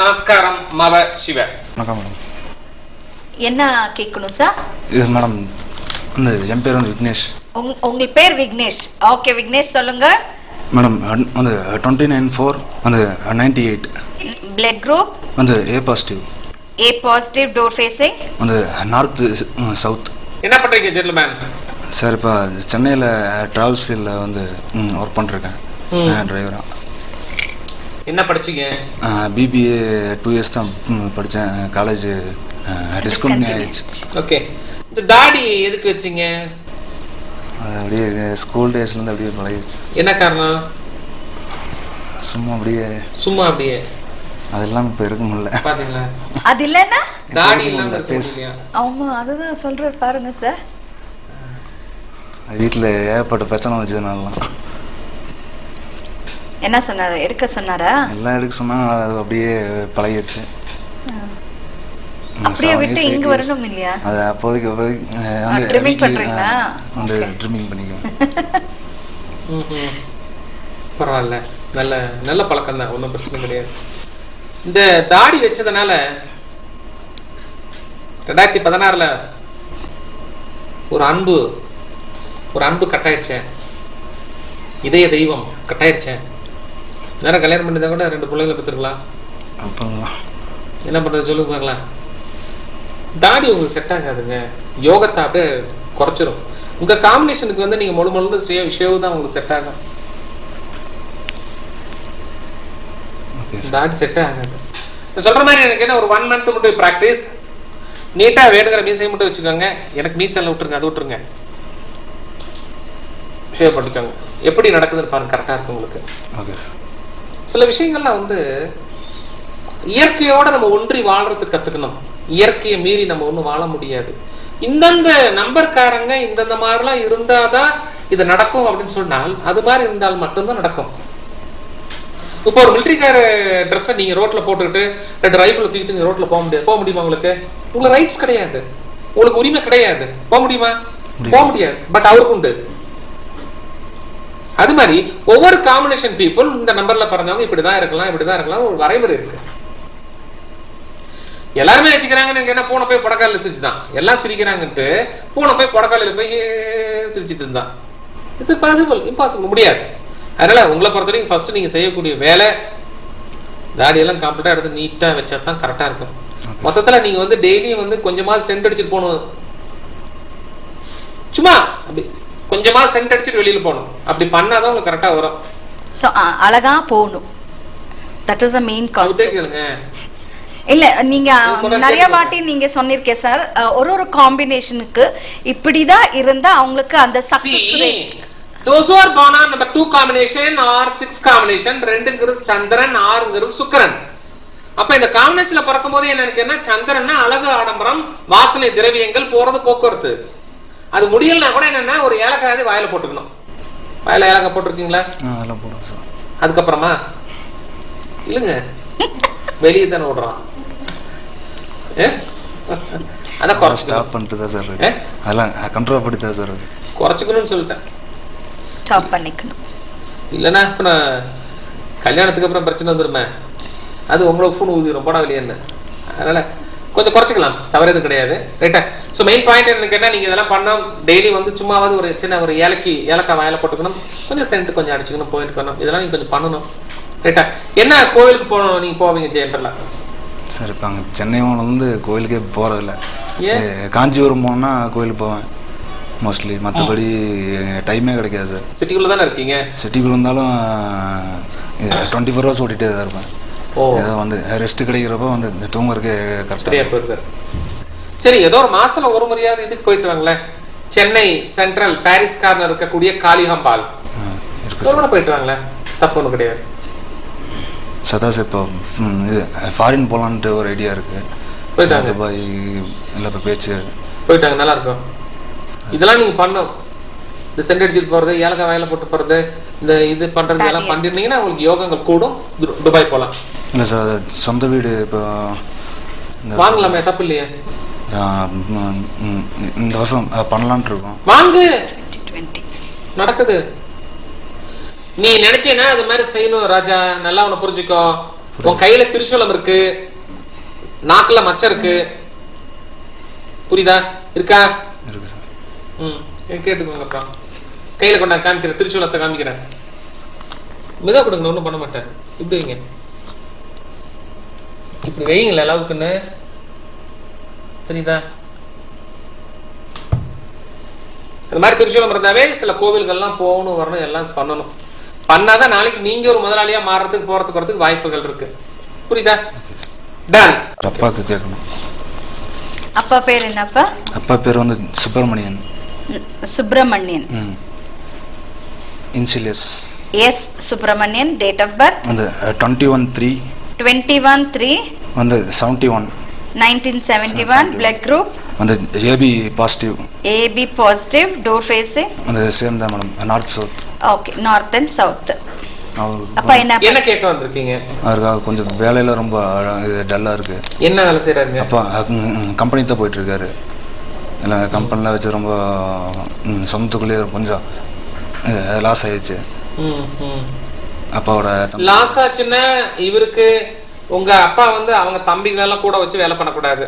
நமஸ்காரம் மவ சிவ. வணக்கம் மேடம். என்ன கேட்கணும் சார்? இது மேடம் வந்து என் பேர் வந்து விக்னேஷ். உங்க பேர் விக்னேஷ். ஓகே விக்னேஷ் சொல்லுங்க. மேடம் வந்து 29/4 வந்து 98. பிளட் குரூப் வந்து A positive. A positive. Door facing வந்து நார்த் சவுத். என்ன பண்றீங்க ஜென்டில்மேன்? சார் இப்போ சென்னையில் ட்ராவல்ஸ் ஃபீல்டில் வந்து ஒர்க் பண்ணிருக்கேன் டிரைவராக. என்ன படிச்சீங்க? பிபிஏ 2 years தான் படித்தேன். காலேஜ் டிஸ்கண்டினியூ ஆயிடுச்சு. ஓகே. இந்த தாடி எதுக்கு வச்சீங்க? அது அப்படியே ஸ்கூல் டேஸ்லேருந்து அப்படியே பழகிடுச்சு. என்ன காரணம்? சும்மா அப்படியே அதெல்லாம் இப்போ இருக்க முடியல. பாத்தீங்களா? அது இல்லைன்னா தாடி இல்லாம இருக்க முடியலையா? ஆமா அதுதான் சொல்ற பாருங்க சார். வீட்டில் ஏகப்பட்ட பிரச்சனை வச்சதுனாலாம். என்ன சொன்னாரு? எடுக்க சொன்னாரா? எல்லாம் எடுக்க சொன்னால் அது அப்படியே பழகிடுச்சு. அப்படியே விட்டு இங்க வரணும் இல்லையா? அது அப்போதைக்கு ட்ரிமிங் பண்றீங்களா? வந்து ட்ரிமிங் பண்ணிக்குவேன். பரவாயில்ல, நல்ல நல்ல பழக்கம் தான், ஒன்றும் பிரச்சனை கிடையாது. இந்த தாடி வச்சதுனால 2016 ஒரு அன்பு கட்டாயிருச்சேன். இதய தெய்வம் கட்டாயிருச்சேன். நேரம் கல்யாணம் பண்ணிதான் கூட 2 பிள்ளைங்களை பெற்றுருக்கலாம். அப்போ என்ன பண்ணுறது சொல்லுங்க பார்க்கலாம். தாடி உங்களுக்கு செட் ஆகாதுங்க. யோகத்தை அப்படியே குறைச்சிரும். உங்கள் காம்பினேஷனுக்கு வந்து நீங்கள் முழு ஷேவ் தான் உங்களுக்கு செட் ஆகும். தாடி செட் ஆகாது. சொல்கிற மாதிரி எனக்கு என்ன ஒரு 1 month மட்டும் ப்ராக்டிஸ். நீட்டாக வேணுங்கிற மீசையை மட்டும் வச்சுக்கோங்க. எனக்கு மீசையில் விட்டுருங்க, அது விட்டுருங்க. ஷேவ் பண்ணிக்கோங்க. எப்படி நடக்குதுன்னு பாருங்க, கரெக்டாக இருக்கும் உங்களுக்கு. ஓகே. சில விஷயங்கள்லாம் வந்து இயற்கையோட நம்ம ஒன்றி வாழ்றதுக்கு கற்றுக்கணும். இயற்கையை மீறி நம்ம ஒன்றும் வாழ முடியாது. இந்தந்த நம்பர்காரங்க இந்தந்த மாதிரிலாம் இருந்தாதான் இது நடக்கும் அப்படின்னு சொன்னால் அது மாதிரி இருந்தால் மட்டும்தான் நடக்கும். இப்போ ஒரு மிலிட்ரிக்கார ட்ரெஸ்ஸை நீங்கள் ரோட்டில் போட்டுக்கிட்டு 2 ரைஃபிள் தூக்கிட்டு நீங்கள் ரோட்டில் போக முடியுமா? உங்களுக்கு ரைட்ஸ் கிடையாது, உங்களுக்கு உரிமை கிடையாது. போக முடியுமா? போக முடியாது. பட் அவருக்கு உண்டு. அது மாதிரி ஒவ்வொரு காம்பினேஷன் பீப்புள் இந்த நம்பர்ல பிறந்தவங்க இப்படிதான் இருக்கலாம் ஒரு வரைமுறை இருக்கு. எல்லாருமே வச்சுக்கிறாங்க. என்ன பூனை போய் புடக்காலில் சிரிச்சுதான் எல்லாம் சிரிக்கிறாங்கன்ட்டு பூனை போய் புடக்காலில் போய் சிரிச்சிட்டு இருந்தான். இட்ஸ் இம்பாசிபிள், முடியாது. அதனால உங்களை பொறுத்த வரைக்கும் ஃபர்ஸ்ட் நீங்க செய்யக்கூடிய வேலை தாடியெல்லாம் கம்ப்ளீட்டா எடுத்து நீட்டா வச்சா தான் கரெக்டா இருக்கும். மொத்தத்துல நீங்க வந்து டெய்லியும் வந்து கொஞ்சமா சென்ட் அடிச்சுட்டு போகணும். சும்மா அப்படி கொஞ்சமா சென்ட் அடிச்சுட்டு வெளியில போகணும். அப்படி பண்ணாதான் உங்களுக்கு கரெக்டா வரும். சோ அழகா போகணும். That is the main concept. கேளுங்க. இல்ல நீங்க நிறைய வாட்டி நீங்க சொன்னிருக்கே சார், ஒரு காம்பினேஷனுக்கு இப்படிதான் இருந்தா அவங்களுக்கு அந்த success rate. those who are born on number 2 combination or 6 combination, 2ங்கிறது சந்திரன், 6ங்கிறது சுக்கிரன். அப்ப இந்த காம்பினேஷன்ல பிறக்கும் போது என்ன நினைக்கிறேன்னா, சந்திரன்னா அழகு, ஆடம்பரம், வாசனை திரவியங்கள், போறது போக்குவரத்து. அது முடியலனா கூட என்னன்னா ஒரு ஏலக்காய் வாயில போட்டுக்கணும். வாயில ஏலக்காய் போட்டிருக்கீங்களா? அதெல்லாம் போடுவோம் சார். அதுக்கப்புறமா இல்லைங்க, வெளியே தானே விடுறான். அதை குறைச்சி ஸ்டாப் பண்ணிட்டு தான் சார் அதெல்லாம் கண்ட்ரோல் பண்ணி தான் சார் குறைச்சிக்கணும்னு சொல்லிட்டேன். ஸ்டாப் பண்ணிக்கணும். இல்லைன்னா இப்போ நான் கல்யாணத்துக்கு அப்புறம் பிரச்சனை வந்துருமே, அது உங்களுக்கு ஃபோன் ஊதிடும் போடா வெளியேன்னு. அதனால் கொஞ்சம் குறைச்சிக்கலாம், தவறு எதுவும் கிடையாது. ரைட்டா? ஸோ மெயின் பாயிண்ட் எனக்கு என்ன, நீங்கள் இதெல்லாம் பண்ணோம் டெய்லி வந்து சும்மாவது ஒரு சின்ன ஒரு ஏலக்காய் வாயில போட்டுக்கணும், கொஞ்சம் சென்ட் கொஞ்சம் அடிச்சுக்கணும், போயிட்டு பண்ணணும். இதெல்லாம் நீங்கள் கொஞ்சம் பண்ணணும். ரைட்டா? என்ன கோவிலுக்கு போகணும் நீங்கள் போவீங்க ஜெயண்டர்லாம்? சார் இப்போ அங்கே சென்னை வந்து கோயிலுக்கே போகிறதில்ல. காஞ்சிபுரம் போனால் கோயிலுக்கு போவேன் மோஸ்ட்லி. மற்றபடி டைமே கிடைக்காது சார். சிட்டிக்குள்ளே தானே இருக்கீங்க? சிட்டிக்குள்ளே இருந்தாலும் 24 hours ஓட்டிகிட்டே தான் இருப்பேன். ஏதோ வந்து ரெஸ்ட் கிடைக்கிறப்போ வந்து இந்த தூங்குறதுக்கு கரெக்டாக போயிருக்காரு. சரி, ஏதோ ஒரு மாசத்துல ஒரு முறையாவது இதுக்கு போயிட்டு வாங்களேன். சென்னை சென்ட்ரல் பாரிஸ் கார்னர் இருக்கக்கூடிய காளிகாம்பாள் போயிட்டு வாங்களேன், தப்பு ஒன்றும் கிடையாது. சதா சார் இப்போ இது ஃபாரின் போகலான்ட்டு ஒரு ஐடியா இருக்கு. போயிட்டாங்க துபாய் இல்லை இப்போ பேச்சு போயிட்டாங்க, நல்லா இருக்கும். இதெல்லாம் நீங்க பண்ணும். இந்த சென்ட் அடிச்சுட்டு போறது, ஏலக்காய் வாயில போட்டு போறது, இந்த இது பண்றது எல்லாம் பண்ணிருந்தீங்கன்னா உங்களுக்கு யோகங்கள் கூடும். துபாய் போகலாம். இல்லை சார் சொந்த வீடு இப்போ வாங்கலாமே, தப்பு இல்லையே. இந்த வருஷம் பண்ணலான்ட்டு இருக்கோம். வாங்கு, நடக்குது. நீ நினைச்சேன்னா அது மாதிரி செய்யணும் ராஜா. நல்லா உன்னை புரிஞ்சுக்கோ. உன் கையில திரிசூலம் இருக்கு, நாக்குல மச்சம் இருக்கு, புரியுதா? இருக்கா? இருக்கு சார். கேட்டுக்கோங்க. அப்புறம் கையில கொண்டா காமிக்கிறேன், திரிசூலத்தை காமிக்கிறேன். மிதா கொடுங்க, ஒன்றும் பண்ண மாட்டேன். இப்படி வைங்க, இப்படி வைங்களேன் அளவுக்குன்னு, தெரியுதா? அது மாதிரி திரிசூலம் இருந்தாவே சில கோவில்கள்லாம் போகணும், வரணும், எல்லாம் பண்ணணும். பண்ணாதான் நாளைக்கு நீங்க ஒரு முதலாளியா மாறதுக்கு போறதுக்கு வரதுக்கு வாய்ப்புகள் இருக்கு. புரியுதா? டன். அப்பாவுக்கு கேட்கணும். அப்பா பேர் என்னப்பா? அப்பா பேர் வந்து Subramanian. Subramanian. Initials. S Subramanian. Date of birth வந்து 21/3 21/3 வந்து 71 1971. பிளட் குரூப் வந்து AB positive. AB positive. Door facing அந்த சேம் தான் madam, north south. Okay, north and south. அவருக்கு அப்பா என்ன கேட்க வந்திருக்கீங்க? அவருக்காக கொஞ்சம் வேலையில ரொம்ப டல்லா இருக்கு. என்ன வேலை செய்யறாருங்க? அப்பா கம்பெனி தான் போயிட்டு இருக்காரு. இல்லை கம்பெனிலாம் வச்சு ரொம்ப சொந்தத்துக்குள்ளேயே கொஞ்சம் லாஸ் ஆயிடுச்சு. அப்பாவோட லாஸ் ஆச்சுன்னா இவருக்கு உங்க அப்பா வந்து அவங்க தம்பிகளெல்லாம் கூட வச்சு வேலை பண்ணக்கூடாது.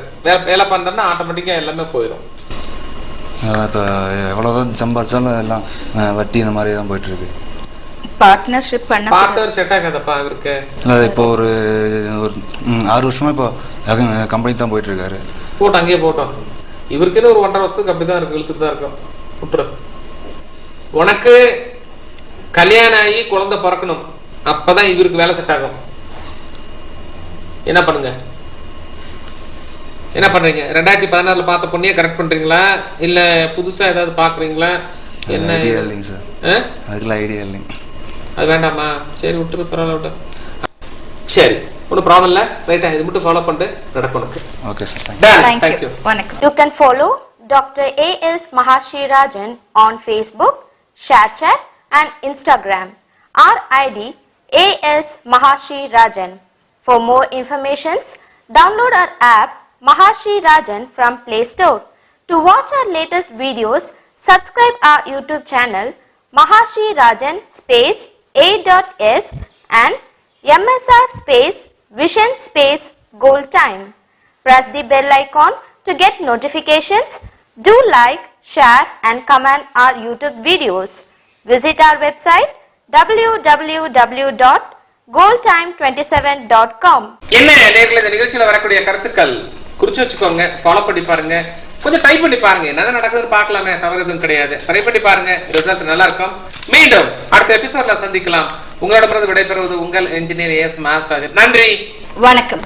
வேலை பண்றேன்னா ஆட்டோமேட்டிக்கா எல்லாமே போயிடும். இப்போ எவ்வளோதான் சம்பாதிச்சாலும் எல்லாம் வட்டி இந்த மாதிரி தான் போயிட்டு இருக்கு. பார்ட்னர்ஷிப் பண்ண பார்ட்னர் செட் ஆகாதப்பா இவருக்கு. இல்லை இப்போ ஒரு 6 வருஷமா இப்போ கம்பெனி தான் போயிட்டு இருக்காரு. போட்டோம், அங்கேயே போட்டோம். இவருக்குன்னு ஒரு 1.5 வருஷத்துக்கு அப்படிதான் இருக்கு, இழுத்துட்டு தான் இருக்கும். விட்டுரு. உனக்கு கல்யாணம் ஆகி குழந்தை பிறக்கணும், அப்பதான் இவருக்கு வேலை செட் ஆகும். என்ன பண்ணுங்க, என்ன பண்றீங்க? 2016 பார்த்த பொண்ணையே கரெக்ட் பண்றீங்களா இல்ல புதுசா ஏதாவது பாக்குறீங்களா? என்ன இல்லைங்க சார், அதுக்கெல்லாம் ஐடியா இல்லைங்க. அது வேண்டாமா? சரி விட்டுரு, பரவாயில்ல விட்டு. சரி, ஒன்றும் ப்ராப்ளம் இல்லை. ரைட்டா, இது மட்டும் ஃபாலோ பண்ணிட்டு நடக்கும். Okay sir, thank you. வணக்கம். You can follow Dr. A.S. Mahashri Rajan on Facebook, ShareChat and Instagram. Our ID A.S. Mahashri Rajan. For more informations, download our app Mahashri Rajan from Play Store. To watch our latest videos, subscribe our YouTube channel Mahashri Rajan space A.S and MSR space Vision space Gold Time. Press the bell icon to get notifications. Do like, share and comment our YouTube videos. Visit our website www.goldtime27.com. என்ன நேர்ல இந்த நிகழ்ச்சியில வரக்கூடிய கருத்துக்கள் குறிச்சு வச்சுக்கோங்க, follow பண்ணி பாருங்க, கொஞ்சம் டைப் பண்ணி பாருங்க, என்னதான் நடக்குதுன்னு பார்க்கலாமே, தவறு எதுவும் கிடையாது. ட்ரை பண்ணி பாருங்க, ரிசல்ட் நல்லா இருக்கும். மீண்டும் அடுத்த எபிசோட்ல சந்திக்கலாம். உங்களிடமிருந்து விடைபெறுவது உங்கள் இன்ஜினியர் A.S. மகாராஜன். நன்றி, வணக்கம்.